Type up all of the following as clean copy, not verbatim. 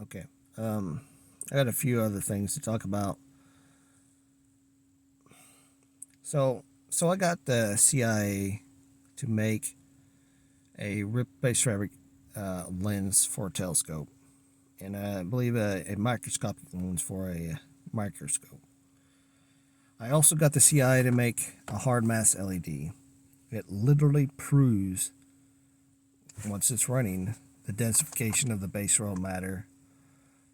Okay. I got a few other things to talk about. So I got the CIA to make a rip-based fabric lens for a telescope, and I believe a microscopic lens for a microscope. I also got the CIA to make a hard mass LED. It literally proves, once it's running, the densification of the base world matter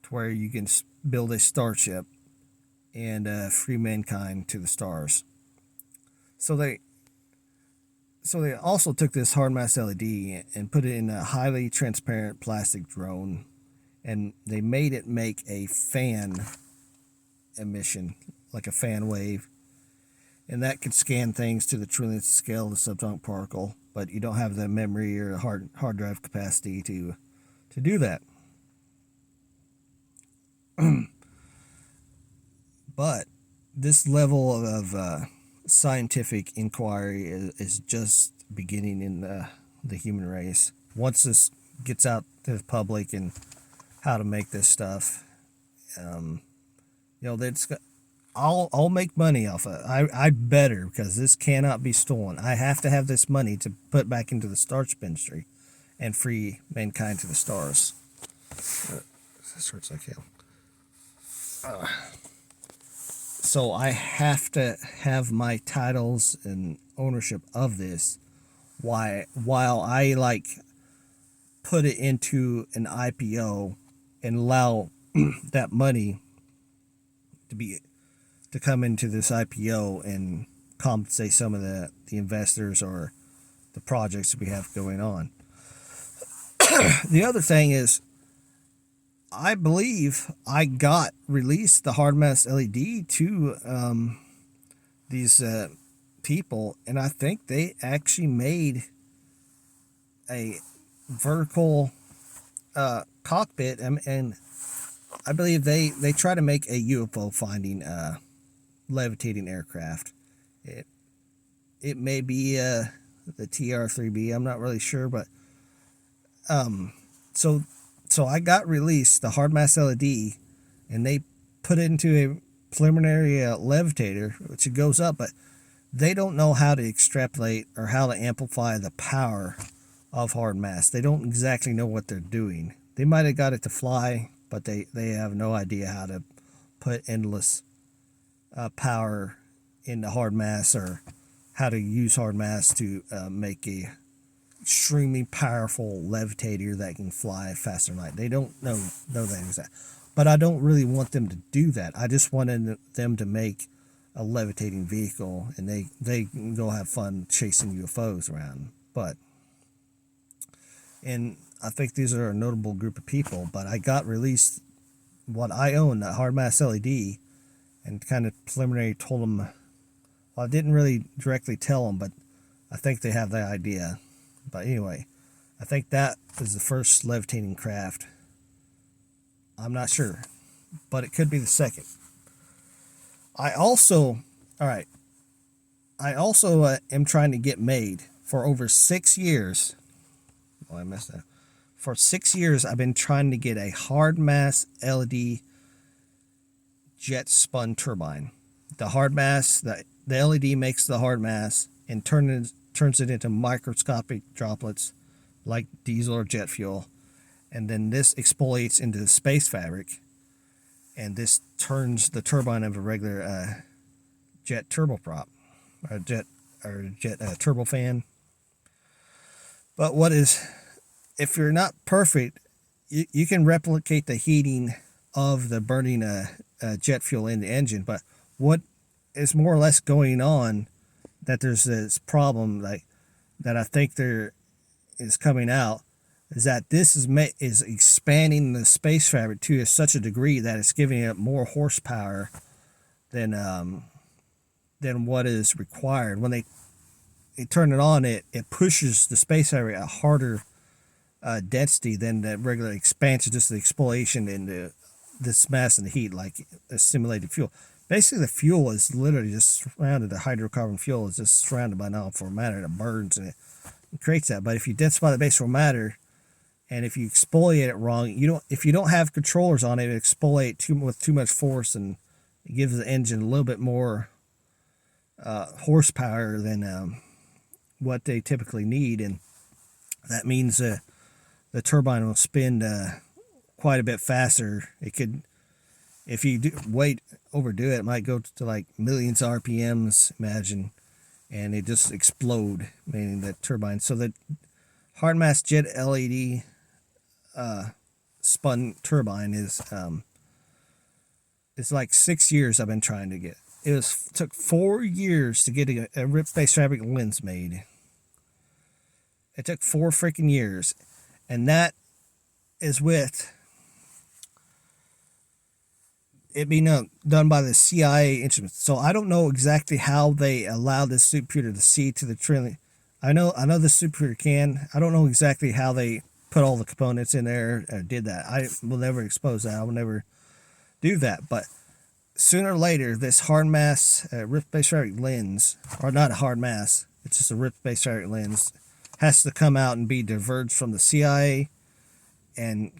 to where you can build a starship and free mankind to the stars. So they also took this hard mass LED and put it in a highly transparent plastic drone, and they made it make a fan emission, like a fan wave, and that could scan things to the trillionth scale of the subatomic particle. But you don't have the memory or hard drive capacity to do that. But this level of scientific inquiry is just beginning in the human race. Once this gets out to the public and how to make this stuff, that's I'll make money off of it. I better, because this cannot be stolen. I have to have this money to put back into the starship industry and free mankind to the stars. This hurts like hell. So I have to have my titles and ownership of this while I put it into an IPO and allow that money to come into this IPO and compensate some of the investors or the projects that we have going on. The other thing is, I believe I got released the hard mass LED to these people, and I think they actually made a vertical cockpit, and I believe they try to make a UFO finding levitating aircraft. It may be the TR-3B. I'm not really sure, but so I got released the hard mass LED, and they put it into a preliminary levitator, which it goes up, but they don't know how to extrapolate or how to amplify the power of hard mass. They don't exactly know what they're doing. They might have got it to fly, but they have no idea how to put endless power into hard mass, or how to use hard mass to make a extremely powerful levitator that can fly faster than light. They don't know that exact. But I don't really want them to do that. I just wanted them to make a levitating vehicle, and they can go have fun chasing UFOs around. And I think these are a notable group of people. But I got released what I own, that hard mass LED, and kind of preliminary told them. Well, I didn't really directly tell them, but I think they have the idea. But anyway, I think that is the first levitating craft. I'm not sure, but it could be the second. I also am trying to get made for over 6 years. Oh, I messed that. For 6 years, I've been trying to get a hard mass LED jet spun turbine. The hard mass, the LED makes the hard mass and turns it into microscopic droplets like diesel or jet fuel, and then this exfoliates into the space fabric, and this turns the turbine of a regular jet turboprop or jet turbofan. But if you're not perfect, you can replicate the heating of the burning jet fuel in the engine. But what is more or less going on, that there's this problem that I think there is coming out, is that this is expanding the space fabric to such a degree that it's giving it more horsepower than what is required. When they turn it on, it pushes the space fabric at harder density than the regular expansion, just the exfoliation into this mass and the heat, like a simulated fuel. Basically, the fuel is literally just surrounded. The hydrocarbon fuel is just surrounded by non-form matter that burns, and it creates that. But if you densify the base form matter And if you exfoliate it wrong, if you don't have controllers on it, it exfoliate with too much force, and it gives the engine a little bit more horsepower than what they typically need, and that means the turbine will spin quite a bit faster. It could, if you overdo it, it might go to like millions of RPMs, imagine, and it just explode, meaning the turbine. So the hard mass jet LED spun turbine is it's like 6 years I've been trying to get. Took 4 years to get a Rip Space Fabric lens made. It took 4 freaking years, and that is with it being done by the CIA instruments. So I don't know exactly how they allowed this supercomputer to see to the trillion. I know the supercomputer can. I don't know exactly how they put all the components in there or did that. I will never expose that. I will never do that. But sooner or later, this hard mass Rip Space Fabric lens, or not a hard mass, it's just a Rip Space Fabric lens, has to come out and be diverged from the CIA and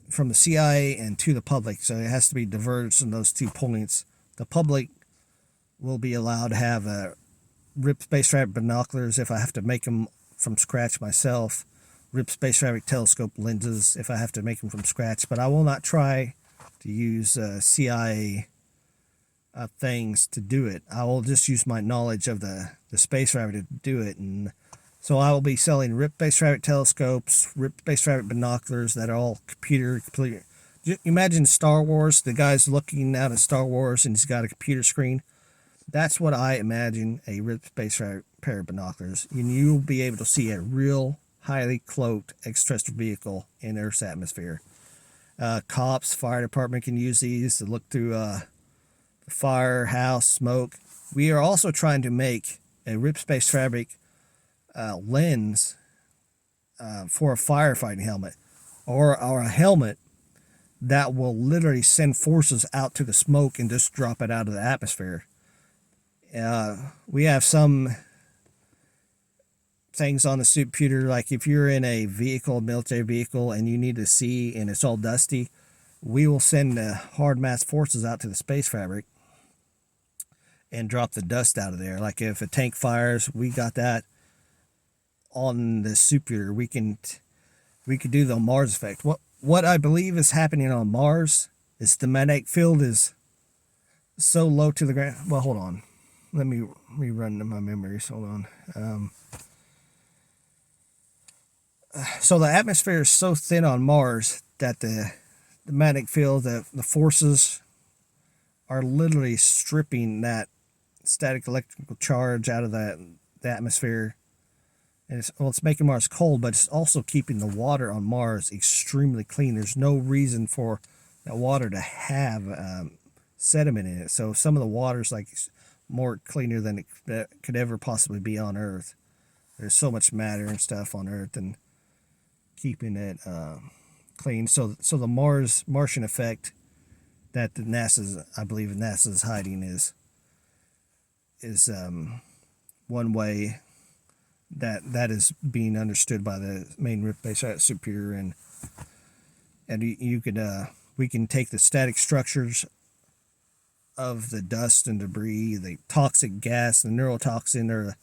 from the CIA and to the public. So it has to be diverged in those 2 points. The public will be allowed to have Rip Space Fabric binoculars if I have to make them from scratch myself. Rip Space Fabric telescope lenses if I have to make them from scratch. But I will not try to use CIA things to do it. I will just use my knowledge of the space fabric to do it. And so I will be selling Rip Space Fabric telescopes, Rip Space Fabric binoculars that are all completely. Imagine Star Wars, the guy's looking out at Star Wars and he's got a computer screen. That's what I imagine a Rip Space Fabric pair of binoculars. And you'll be able to see a real highly cloaked extraterrestrial vehicle in Earth's atmosphere. Cops, fire department can use these to look through fire, house, smoke. We are also trying to make a Rip Space Fabric lens for a firefighting helmet, or a helmet that will literally send forces out to the smoke and just drop it out of the atmosphere. We have some things on the supercomputer, like if you're in a military vehicle, and you need to see and it's all dusty, we will send the hard mass forces out to the space fabric and drop the dust out of there. Like if a tank fires, we got that on the supercomputer. We could do the Mars effect. What I believe is happening on Mars is the magnetic field is so low to the ground. Well, hold on. Let me rerun my memories. Hold on. So the atmosphere is so thin on Mars that the magnetic field, the forces are literally stripping that static electrical charge out of the atmosphere. And it's making Mars cold, but it's also keeping the water on Mars extremely clean. There's no reason for that water to have sediment in it. So some of the water's like more cleaner than it could ever possibly be on Earth. There's so much matter and stuff on Earth, and keeping it clean. So the Martian effect that I believe NASA's hiding is one way that is being understood by the main Rip Space supercomputer, and you could we can take the static structures of the dust and debris, the toxic gas, the neurotoxin, or the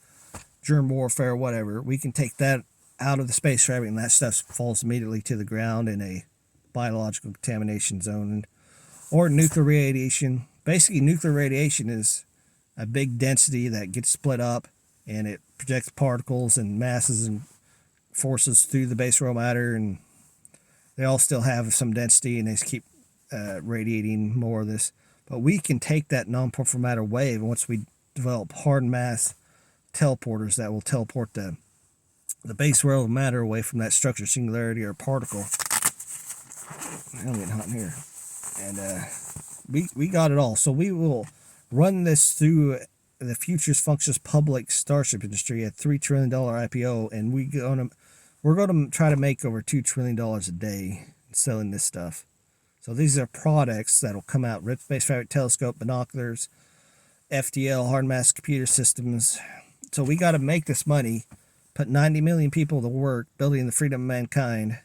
germ warfare, whatever. We can take that out of the space fabric, and that stuff falls immediately to the ground in a biological contamination zone, or nuclear radiation. Basically, nuclear radiation is a big density that gets split up, and it projects particles and masses and forces through the base royal matter, and they all still have some density, and they keep radiating more of this. But we can take that non-porphyry matter wave, and once we develop hard mass teleporters that will teleport the base royal matter away from that structure, singularity, or particle. I'm getting hot in here. And we got it all. So we will run this through the Futures Functions Public Starship Industry at $3 trillion IPO, and we're going to try to make over $2 trillion a day selling this stuff. So these are products that will come out: Rip Space Fabric telescope, binoculars, FTL, hard mass computer systems. So we got to make this money, put 90 million people to work building the freedom of mankind,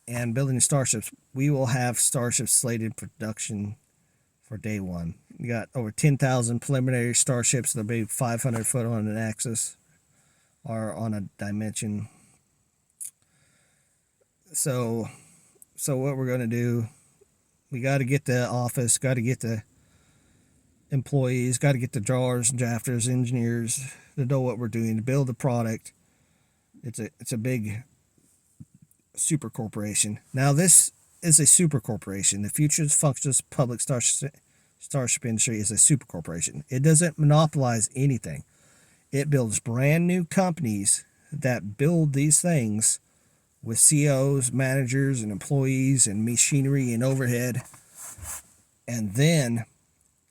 and building starships. We will have starships slated for production for day one. We got over 10,000 preliminary starships. They'll be 500 foot on an axis or on a dimension. So what we're going to do, we got to get the office, got to get the employees, got to get the drawers, drafters, engineers to know what we're doing, to build the product. It's a big super corporation. Now this is a super corporation. The Futures Functions Public Starship Industry is a super corporation. It doesn't monopolize anything. It builds brand new companies that build these things with CEOs, managers, and employees, and machinery and overhead. And then,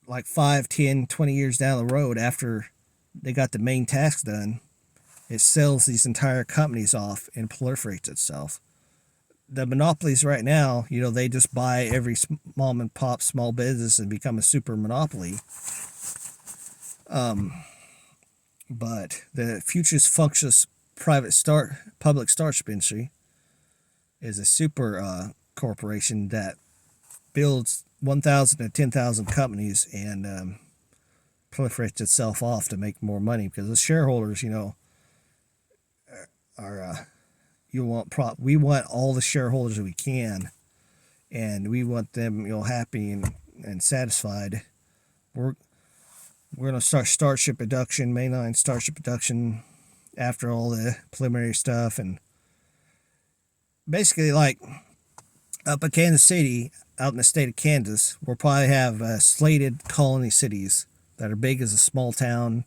like 5, 10, 20 years down the road, after they got the main task done, it sells these entire companies off and proliferates itself. The monopolies right now, they just buy every mom and pop small business and become a super monopoly. But the Futures Functions Public Starship Industry is a super corporation that builds 1,000 to 10,000 companies and proliferates itself off to make more money, because the shareholders, are we want all the shareholders that we can, and we want them happy and satisfied. We're going to start Starship production, mainline Starship production, after all the preliminary stuff. And basically, like up in Kansas City, out in the state of Kansas, we'll probably have slated colony cities that are big as a small town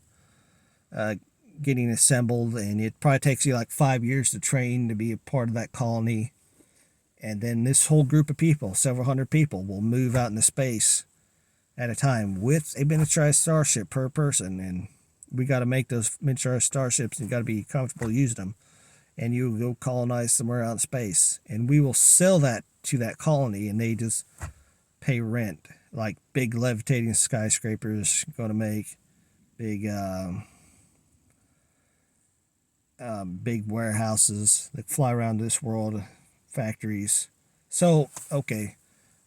getting assembled, and it probably takes you like 5 years to train to be a part of that colony. And then this whole group of people, several hundred people, will move out into space at a time with a miniaturized starship per person. And we got to make those miniaturized starships, and you got to be comfortable using them. And you go colonize somewhere out in space, and we will sell that to that colony, and they just pay rent, like big levitating skyscrapers. Going to make big big warehouses that fly around this world, factories. So, okay,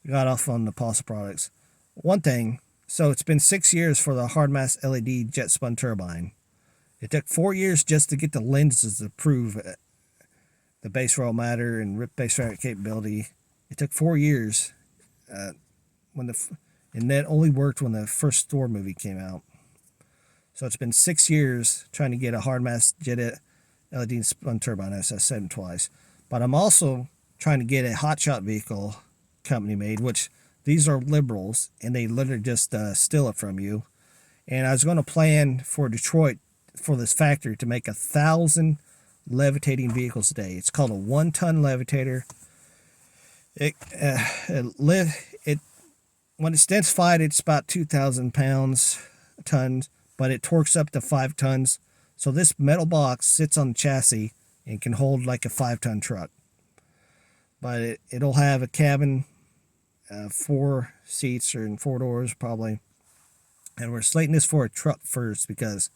got off on the Pulsar products. One thing, so it's been 6 years for the hard mass LED jet spun turbine. It took 4 years just to get the lenses to prove the base raw matter and rip base fabric capability. It took 4 years, and that only worked when the first Thor movie came out. So it's been 6 years trying to get a hard mass jet LED spun turbine, as I said twice. But I'm also trying to get a hotshot vehicle company made, which these are liberals, and they literally just steal it from you. And I was going to plan for Detroit, for this factory, to make 1,000 levitating vehicles a day. It's called a 1-ton levitator. When it's densified, it's about 2,000 tons, but it torques up to 5 tons. So this metal box sits on the chassis and can hold like a 5-ton truck. But it'll have a cabin, 4 seats and 4 doors probably. And we're slating this for a truck first, because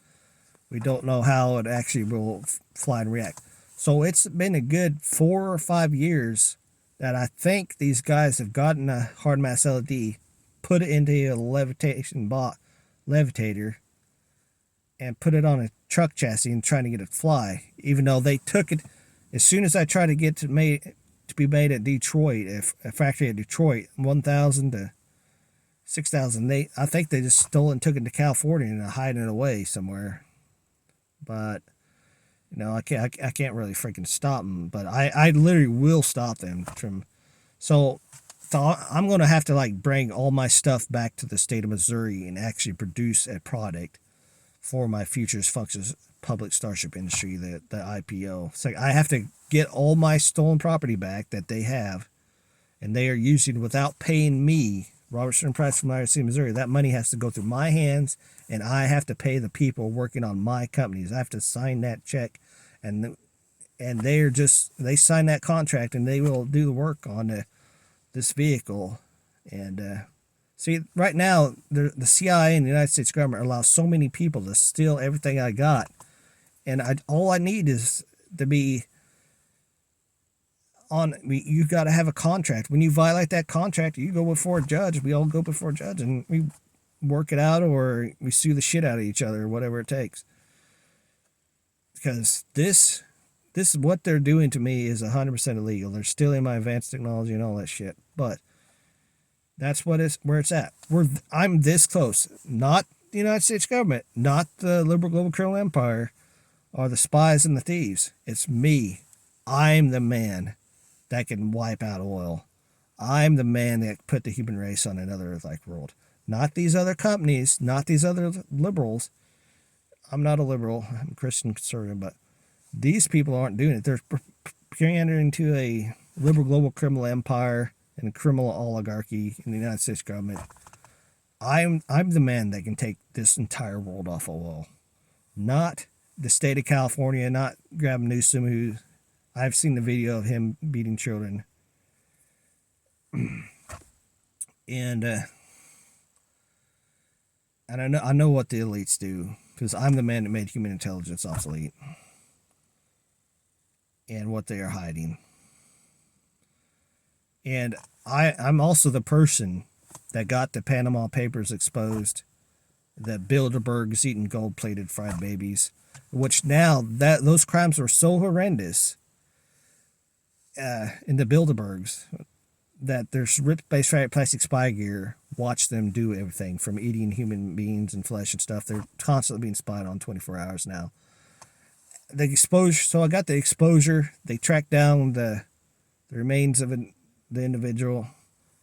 we don't know how it actually will fly and react. So it's been a good 4 or 5 years that I think these guys have gotten a hard mass LED, put it into a levitator, and put it on a truck chassis and trying to get it to fly. Even though they took it, as soon as I tried to get to be made at Detroit, a factory at Detroit, 1,000 to 6,000. I think they just stole it and took it to California and are hiding it away somewhere. But I can't really freaking stop them. But I literally will stop them from. So I'm gonna have to bring all my stuff back to the state of Missouri and actually produce a product for my Futures Functions Public Starship Industry, the IPO. So I have to get all my stolen property back that they have, and they are using without paying me, Robertson Price from IRC, Missouri. That money has to go through my hands, and I have to pay the people working on my companies. I have to sign that check, and they sign that contract, and they will do the work on this vehicle. And see, right now, the CIA and the United States government allow so many people to steal everything I got, and all I need is to be you got to have a contract. When you violate that contract, you go before a judge. We all go before a judge and we work it out, or we sue the shit out of each other, whatever it takes. Because this is what they're doing to me is 100% illegal. They're stealing my advanced technology and all that shit. But that's where it's at. I'm this close. Not the United States government, not the liberal global criminal empire, or the spies and the thieves. It's me. I'm the man that can wipe out oil. I'm the man that put the human race on another Earth-like world. Not these other companies, not these other liberals. I'm not a liberal. I'm a Christian conservative, but these people aren't doing it. They're pandering to a liberal global criminal empire and a criminal oligarchy in the United States government. I'm the man that can take this entire world off of oil. Not the state of California, not Gavin Newsom, who I've seen the video of him beating children. And I know what the elites do, because I'm the man that made human intelligence obsolete and what they are hiding. And I'm also the person that got the Panama Papers exposed, that Bilderberg's eating gold-plated fried babies, which now that those crimes were so horrendous in the Bilderbergs that there's rip-based plastic spy gear. Watch them do everything from eating human beings and flesh and stuff. They're constantly being spied on 24 hours now. The exposure. So I got the exposure. They tracked down the remains of the individual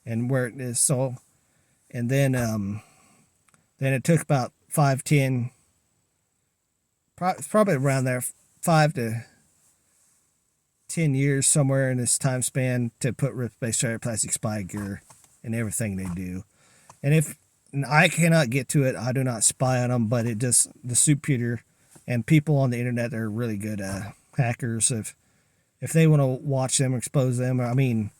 and where it is. So, and then it took about 5-10, probably around there, 5 to 10 years somewhere in this time span to put rip-based plastic spy gear in everything they do. And if I cannot get to it, I do not spy on them, but it just, the superior and people on the internet are really good hackers. If they want to watch them, expose them, I mean,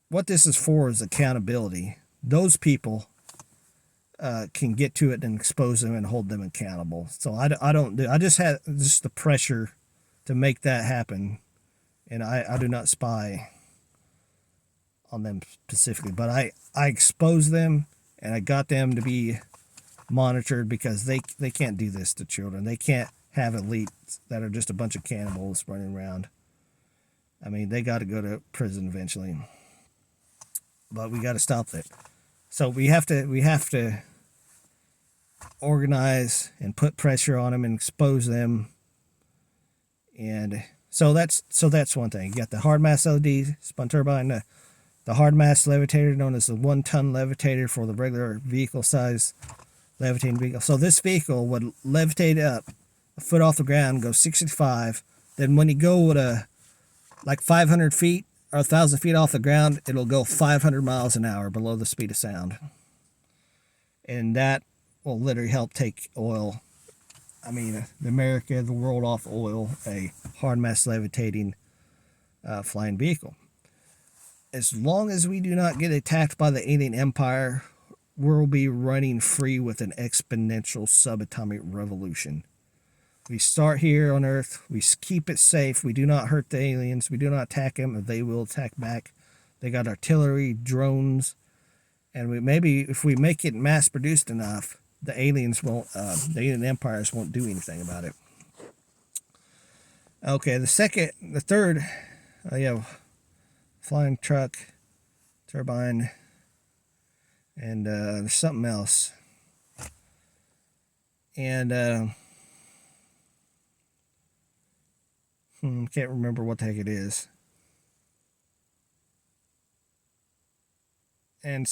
what this is for is accountability. Those people can get to it and expose them and hold them accountable. So I don't do, I just had just the pressure to make that happen. And I do not spy on them specifically, but I expose them and I got them to be monitored because they can't do this to children. They can't have elites that are just a bunch of cannibals running around. I mean, they got to go to prison eventually, but we got to stop that. So we have to organize and put pressure on them and expose them. And so that's one thing. You got the hard mass LED spun turbine, the hard mass levitator known as the 1-ton levitator for the regular vehicle size levitating vehicle. So this vehicle would levitate up a foot off the ground, go 65. Then when you go to like 500 feet or 1,000 feet off the ground, it'll go 500 miles an hour below the speed of sound. And that will literally help take oil, the world off oil, a hard mass levitating flying vehicle. As long as we do not get attacked by the alien empire, we'll be running free with an exponential subatomic revolution. We start here on Earth. We keep it safe. We do not hurt the aliens. We do not attack them. They will attack back. They got artillery, drones, and maybe if we make it mass produced enough, the aliens won't. The alien empires won't do anything about it. Okay, the third, flying truck, turbine, and there's something else. And can't remember what the heck it is. And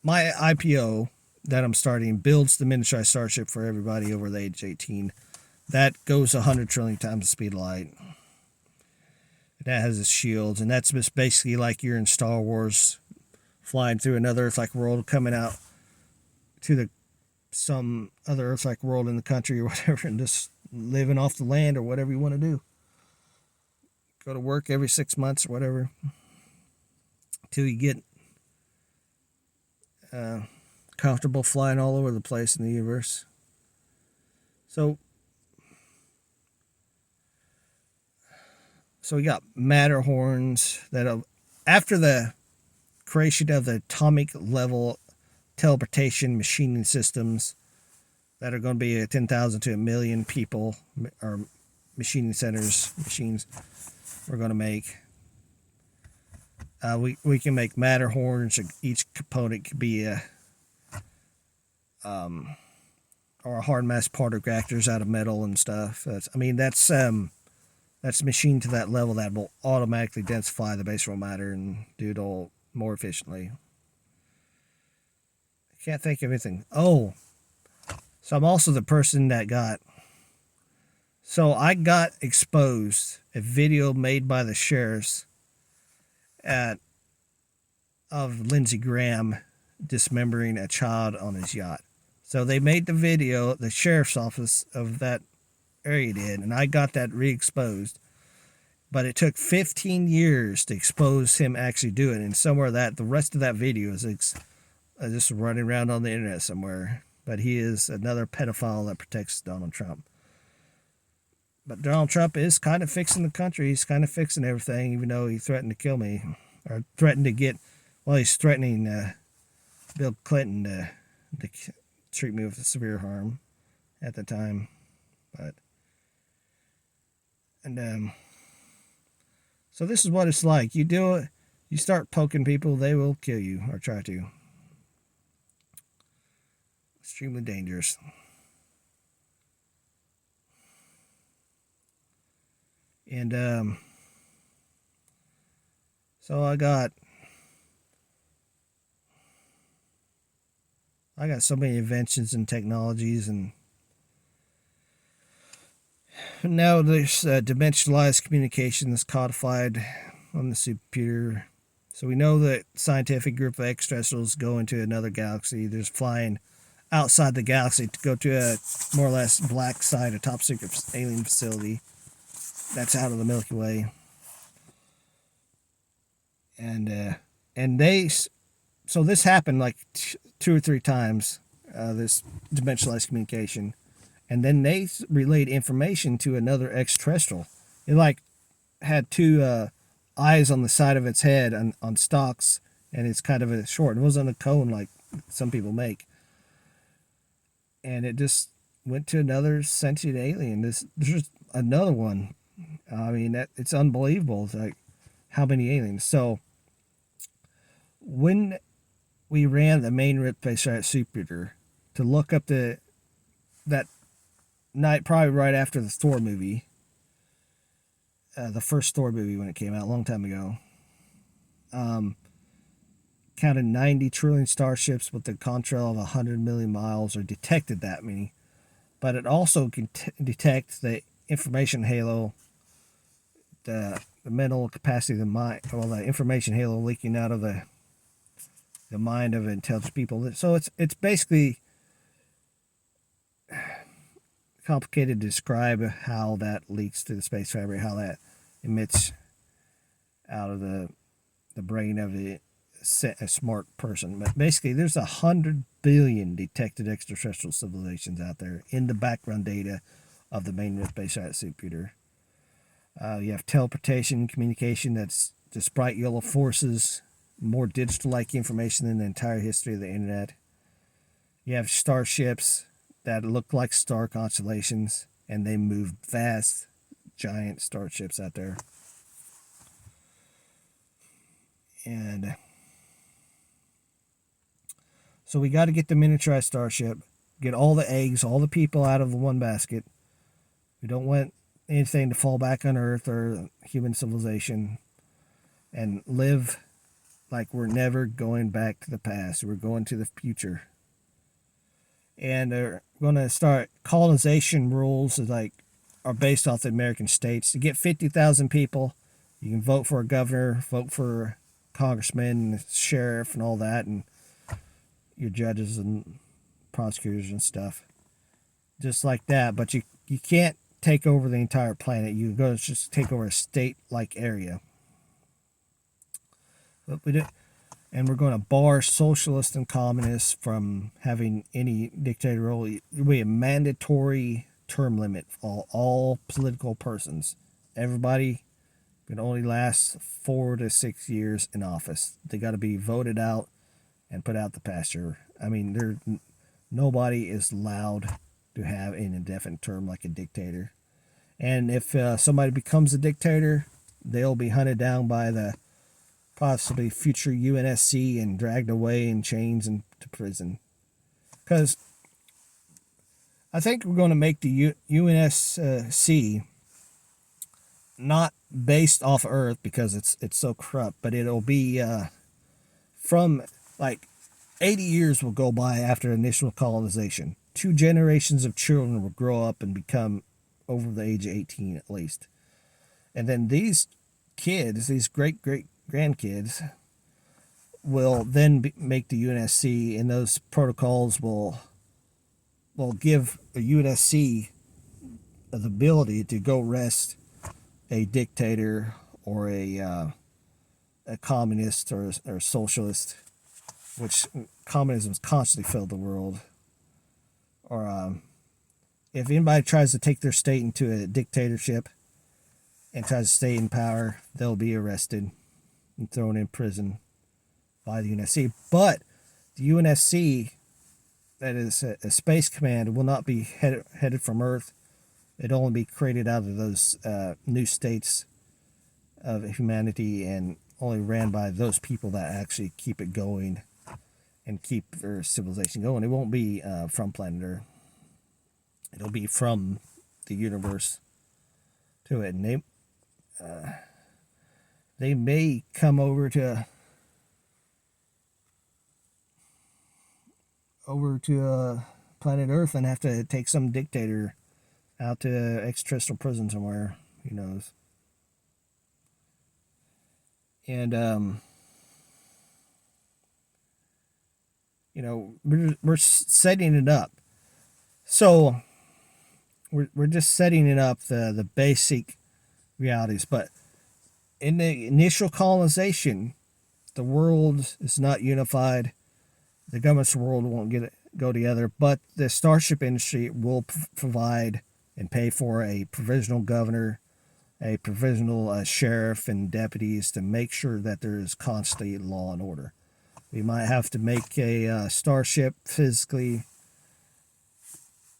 my IPO that I'm starting builds the miniaturized starship for everybody over the age of 18. That goes 100 trillion times the speed of light. That has its shields, and that's just basically like you're in Star Wars, flying through another Earth-like world, coming out to some other Earth-like world in the country or whatever, and just living off the land or whatever you want to do. Go to work every 6 months or whatever, till you get comfortable flying all over the place in the universe. So So we got Matterhorns that after the creation of the atomic level teleportation machining systems that are going to be 10,000 to a million people or machining centers, machines we're going to make. We can make Matterhorns. Each component could be or a hard mass particle reactors out of metal and stuff. That's machined to that level that will automatically densify the base raw matter and do it all more efficiently. I can't think of anything. Oh, so I'm also the person that got. So I got exposed a video made by the sheriffs of Lindsey Graham dismembering a child on his yacht. So they made the video, the sheriff's office of that area did, and I got that re-exposed. But it took 15 years to expose him actually doing it, and somewhere that the rest of that video is just running around on the internet somewhere. But he is another pedophile that protects Donald Trump. But Donald Trump is kind of fixing the country. He's kind of fixing everything, even though he threatened to kill me. Or threatened to get, well, he's threatening Bill Clinton to treat me with severe harm at the time. So this is what it's like. You do it, you start poking people, they will kill you or try to. Extremely dangerous. And so I got so many inventions and technologies, and now there's dimensionalized communication that's codified on the supercomputer. So we know that scientific group of extraterrestrials go into another galaxy. There's flying outside the galaxy to go to a more or less black site, a top secret alien facility that's out of the Milky Way. And they, so this happened like 2 or 3 times, this dimensionalized communication, and then they relayed information to another extraterrestrial. It like had 2 eyes on the side of its head on stalks, and it's kind of a short. It wasn't a cone like some people make, and it just went to another sentient alien. There's another one. I mean, it's unbelievable. It's like how many aliens. So when we ran the main Rift Base at Jupiter to look up that night, probably right after the Thor movie, the first Thor movie when it came out a long time ago, counted 90 trillion starships with a contrail of 100 million miles, or detected that many. But it also can detect the information halo, the mental capacity of the mind, well, the information halo leaking out of the mind of intelligent people. So it's basically complicated to describe how that leaks to the space fabric, how that emits out of the brain of a smart person. But basically, there's 100 billion detected extraterrestrial civilizations out there in the background data of the main Rift Base at Jupiter. You have teleportation, communication that's just bright yellow forces, more digital-like information than the entire history of the internet. You have starships that look like star constellations, and they move vast, giant starships out there. And so we got to get the miniaturized starship, get all the eggs, all the people out of the one basket. We don't want anything to fall back on Earth or human civilization, and live like we're never going back to the past. We're going to the future. And they're going to start colonization rules are based off the American states. To get 50,000 people, you can vote for a governor, vote for a congressman, sheriff, and all that, and your judges and prosecutors and stuff. Just like that. But you can't take over the entire planet. You go just take over a state-like area. But we do, and we're going to bar socialists and communists from having any dictatorial. We have mandatory term limit for all political persons. Everybody can only last 4 to 6 years in office. They got to be voted out and put out the pasture. I mean, nobody is allowed to have an indefinite term like a dictator. And if somebody becomes a dictator, they'll be hunted down by the possibly future UNSC and dragged away in chains and to prison. Because I think we're going to make the UNSC not based off Earth because it's so corrupt, but it'll be from like 80 years will go by after initial colonization. 2 generations of children will grow up and become over the age of 18 at least. And then these kids, these great grandkids, will then make the UNSC, and those protocols will give a UNSC the ability to go arrest a dictator or a communist or socialist, which communism has constantly filled the world. Or if anybody tries to take their state into a dictatorship and tries to stay in power, they'll be arrested and thrown in prison by the UNSC. But the UNSC, that is a space command, will not be headed from Earth. It'll only be created out of those new states of humanity and only ran by those people that actually keep it going and keep their civilization going. It won't be from planet Earth. It'll be from the universe to it. And they may come over to planet Earth and have to take some dictator out to extraterrestrial prison somewhere. Who knows? And we're setting it up. So we're just setting it up, the basic realities. But in the initial colonization, the world is not unified. The governments of the world won't go together, but the Starship industry will provide and pay for a provisional governor, a provisional sheriff, and deputies to make sure that there is constantly law and order. We might have to make a starship physically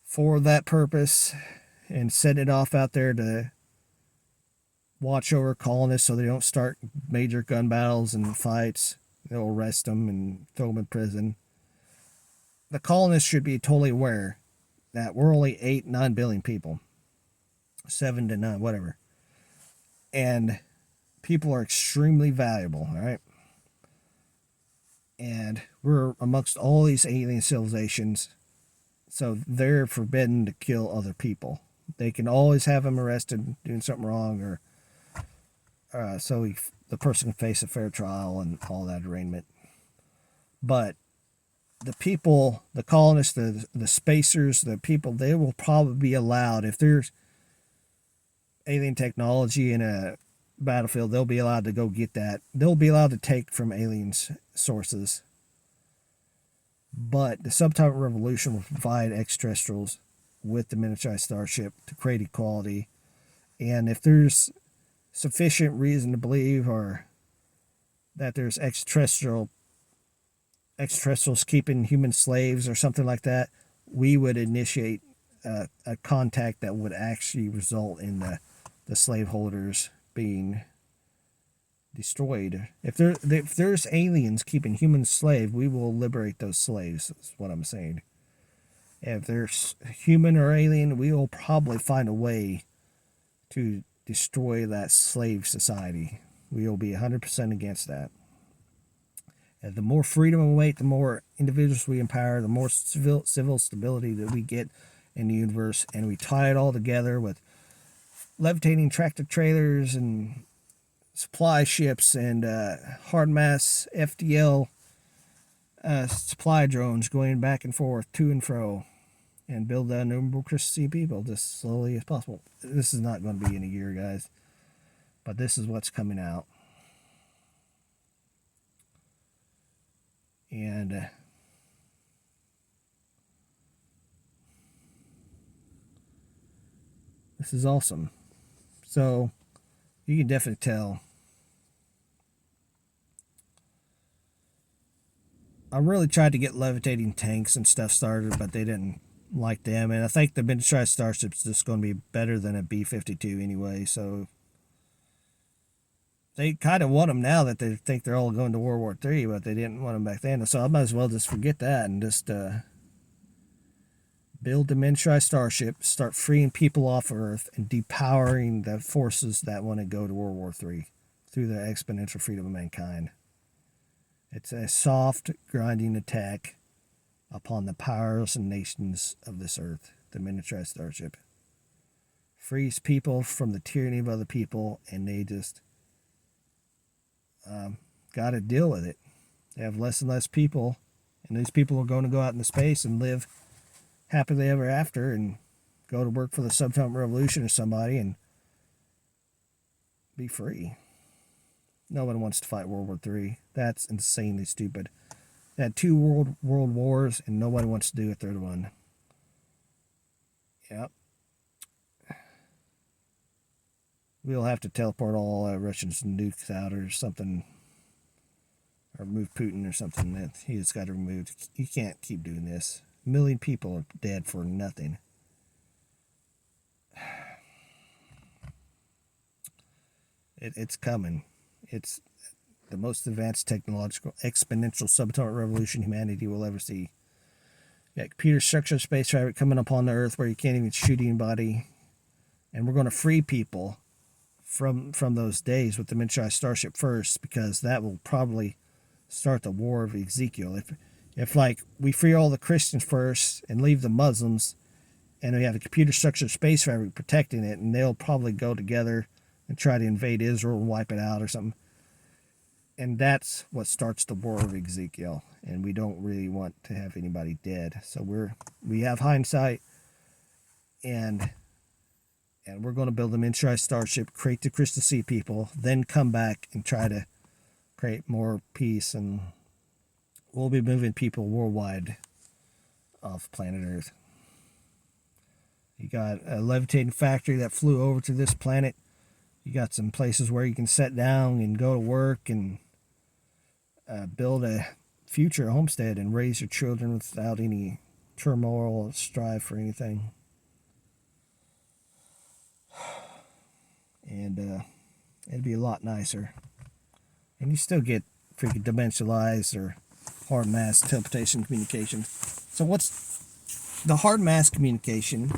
for that purpose and send it off out there to watch over colonists so they don't start major gun battles and fights. They'll arrest them and throw them in prison. The colonists should be totally aware that we're only 8-9 billion people. 7 to 9, whatever. And people are extremely valuable, all right? And we're amongst all these alien civilizations, so they're forbidden to kill other people. They can always have them arrested doing something wrong, or so the person can face a fair trial and all that arraignment. But the people, the colonists, the spacers, the people, they will probably be allowed, if there's alien technology in a battlefield, they'll be allowed to go get that. They'll be allowed to take from aliens sources. But the subatomic revolution will provide extraterrestrials with the miniaturized starship to create equality. And if there's sufficient reason to believe or that there's extraterrestrials keeping human slaves or something like that, we would initiate a contact that would actually result in the slaveholders being destroyed. If there's aliens keeping humans slave, we will liberate those slaves, is what I'm saying. If there's human or alien, we will probably find a way to destroy that slave society. We will be 100% against that. And the more freedom we make, the more individuals we empower, the more civil stability that we get in the universe. And we tie it all together with levitating tractor trailers and supply ships and hard mass FDL supply drones going back and forth, to and fro, and build that innumerable Christian people as slowly as possible. This is not going to be in a year, guys, but this is what's coming out. And this is awesome. So You can definitely tell. I really tried to get levitating tanks and stuff started, but they didn't like them. And I think the miniaturized starship's just going to be better than a B-52 anyway. So they kind of want them now that they think they're all going to World War III, but they didn't want them back then. So I might as well just forget that and just build the miniaturized starship, start freeing people off of Earth, and depowering the forces that want to go to World War III through the exponential freedom of mankind. It's a soft, grinding attack upon the powerless nations of this earth, the miniaturized starship. Frees people from the tyranny of other people, and they just got to deal with it. They have less and less people, and these people are going to go out into space and live happily ever after and go to work for the Subatomic Revolution or somebody and be free. No one wants to fight World War III. That's insanely stupid. They had two world wars, and nobody wants to do a third one. Yep. We'll have to teleport all Russians and nukes out or something, or remove Putin or something. That he just got removed. You can't keep doing this. A million people are dead for nothing. It's coming. It's the most advanced technological exponential subatomic revolution humanity will ever see. You got computer structured space traffic coming upon the Earth where you can't even shoot anybody, and we're going to free people from those days with the miniaturized starship first, because that will probably start the war of Ezekiel. If like we free all the Christians first and leave the Muslims, and we have a computer structured space fabric protecting it, and they'll probably go together and try to invade Israel and wipe it out or something. And that's what starts the war of Ezekiel. And we don't really want to have anybody dead. So we have hindsight, and we're going to build a miniaturized starship, create the Crystal Sea people, then come back and try to create more peace, and we'll be moving people worldwide off planet Earth. You got a levitating factory that flew over to this planet. You got some places where you can sit down and go to work and build a future homestead and raise your children without any turmoil or strife or anything. And it'd be a lot nicer. And you still get freaking dimensionalized or hard mass teleportation communication. So what's the hard mass communication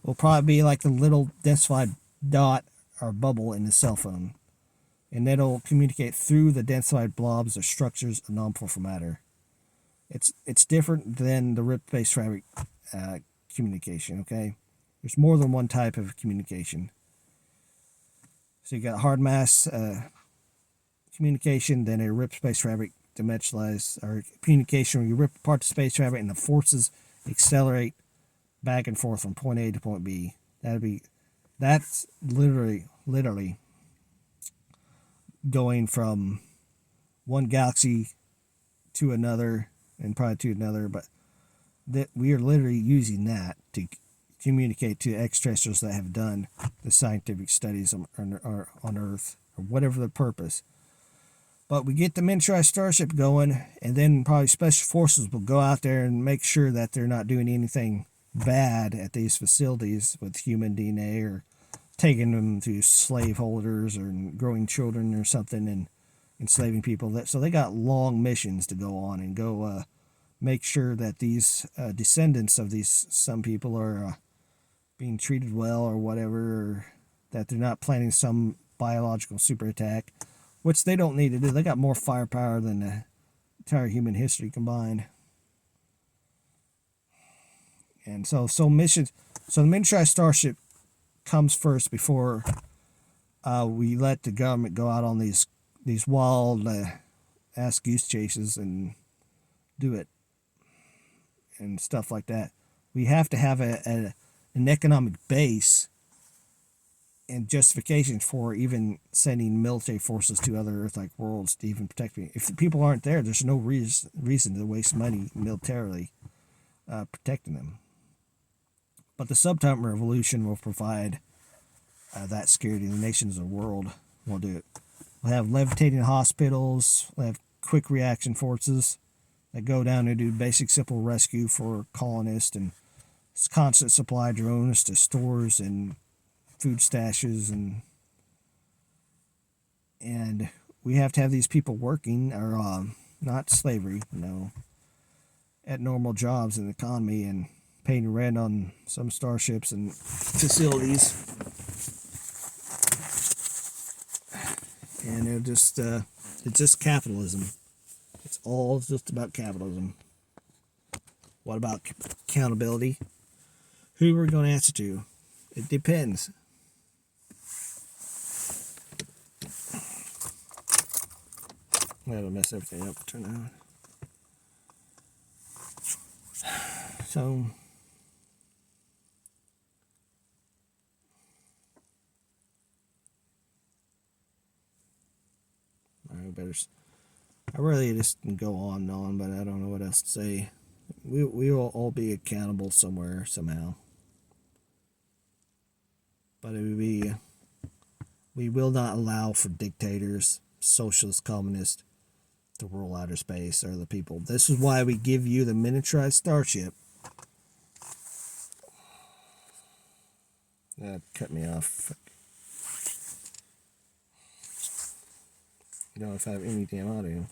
will probably be like a little densified dot or bubble in the cell phone, and that'll communicate through the densified blobs or structures of non-powerful matter. It's different than the ripped space fabric communication. Okay, there's more than one type of communication. So you got hard mass communication, then a ripped space fabric dimensionalized or communication where you rip apart the space fabric and the forces accelerate back and forth from point A to point B. That's literally going from one galaxy to another and probably to another, but that we are literally using that to communicate to extraterrestrials that have done the scientific studies on Earth or whatever the purpose. But we get the miniaturized starship going, and then probably special forces will go out there and make sure that they're not doing anything bad at these facilities with human DNA or taking them to slaveholders or growing children or something and enslaving people. So they got long missions to go on and go make sure that these descendants of these some people are being treated well or whatever, or that they're not planning some biological super attack, which they don't need to do. They got more firepower than the entire human history combined. And so the miniaturized starship comes first before we let the government go out on these wild ass goose chases and do it and stuff like that. We have to have an economic base and justification for even sending military forces to other Earth-like worlds to even protect me. If the people aren't there, there's no reason to waste money militarily protecting them. But the subatomic revolution will provide that security in the nations of the world. we'll do it. We'll have levitating hospitals. We'll have quick reaction forces that go down and do basic simple rescue for colonists, and constant supply drones to stores and food stashes, and we have to have these people working, or not slavery, no, at normal jobs in the economy and paying rent on some starships and facilities. And it's just capitalism. It's all just about capitalism. What about accountability? Who are we going to answer to? It depends. That'll mess everything up. Turn on. So, I really just can go on and on, but I don't know what else to say. We will all be accountable somewhere, somehow. But it would be, we will not allow for dictators, socialist, communists to rule outer space or the people. This is why we give you the miniaturized starship. That cut me off. You don't know if I have any damn audio.